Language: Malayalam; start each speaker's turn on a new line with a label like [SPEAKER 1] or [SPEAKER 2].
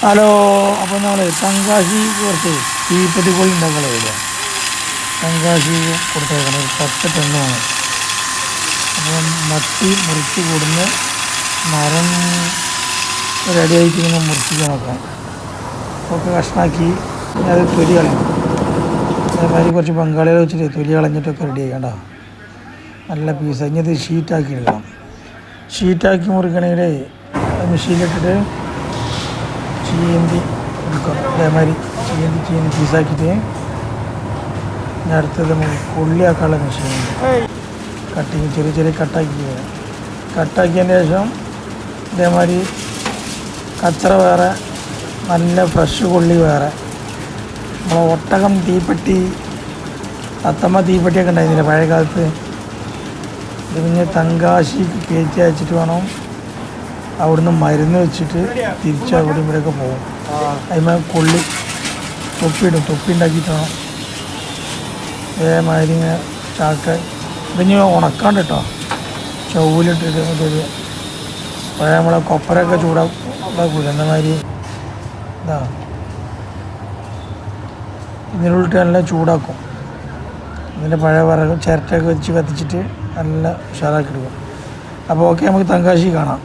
[SPEAKER 1] ഹലോ. അപ്പോൾ നമ്മൾ തങ്കാശി കുറച്ച് തീപ്പത്തി കോഴി ഉണ്ടാക്കാനുള്ള തങ്കാശി കൊടുത്തേക്കണം. ഒരു 10 ടണ്ണാണ്. അപ്പം മട്ടി മുറിച്ച് കൊടുന്ന് മരം റെഡിയായിട്ട് ഇങ്ങനെ മുറിച്ചിട്ട് നോക്കാം. ഒക്കെ കഷ്ണാക്കി അത് തൊലി കളയണം. അതേമാതിരി കുറച്ച് ബംഗാളികൾ വെച്ചിട്ട് തൊലി കളഞ്ഞിട്ടൊക്കെ റെഡി ചെയ്യണ്ട. നല്ല പീസ് ഇനി ഇത് ഷീറ്റാക്കി എടുക്കണം. ഷീറ്റാക്കി മുറിക്കണമെങ്കിൽ മെഷീനിലിട്ടിട്ട് ചീന്തി എടുക്കും. അതേമാതിരി ചീന്തി പീസാക്കിയിട്ട് ഞാൻ അടുത്തത് നമുക്ക് കൊള്ളിയാക്കാനുള്ള മെഷീനുണ്ട്. കട്ടിങ് ചെറിയ കട്ടാക്കിയതിന് ശേഷം ഇതേമാതിരി കച്ചറ വേറെ, നല്ല ഫ്രഷ് കൊള്ളി വേറെ. നമ്മളെ ഒട്ടകം തീപ്പെട്ടി, തത്തമ്മ തീപ്പെട്ടിയൊക്കെ ഉണ്ടായിരുന്നില്ല പഴയ കാലത്ത്. ഇത് പിന്നെ തങ്കാശിക്ക് കയറ്റി അയച്ചിട്ട് വേണം അവിടുന്ന് മരുന്ന് വെച്ചിട്ട് തിരിച്ച് അവിടെ ഇവിടെയൊക്കെ പോകും. അതിന്മേൽ കൊള്ളി തൊപ്പി ഉണ്ടാക്കിയിട്ട് വേണം അതേമാതിരി ഇങ്ങനെ ചാക്ക. ഇതിന് ഉണക്കാണ്ട് കേട്ടോ, ചൗലിട്ടിട്ട് ഇതൊരു പഴയ നമ്മളെ കൊപ്പരൊക്കെ ചൂടാക്കൂല എന്നമാതിരി ഇതാ ഇതിനുള്ളിട്ട് നല്ല ചൂടാക്കും. ഇതിൻ്റെ പഴയ വിറക് ചിരട്ടയൊക്കെ വെച്ച് കത്തിച്ചിട്ട് നല്ല ഉഷാറാക്കി എടുക്കും. അപ്പോൾ ഓക്കെ, നമുക്ക് തങ്കാശി കാണാം.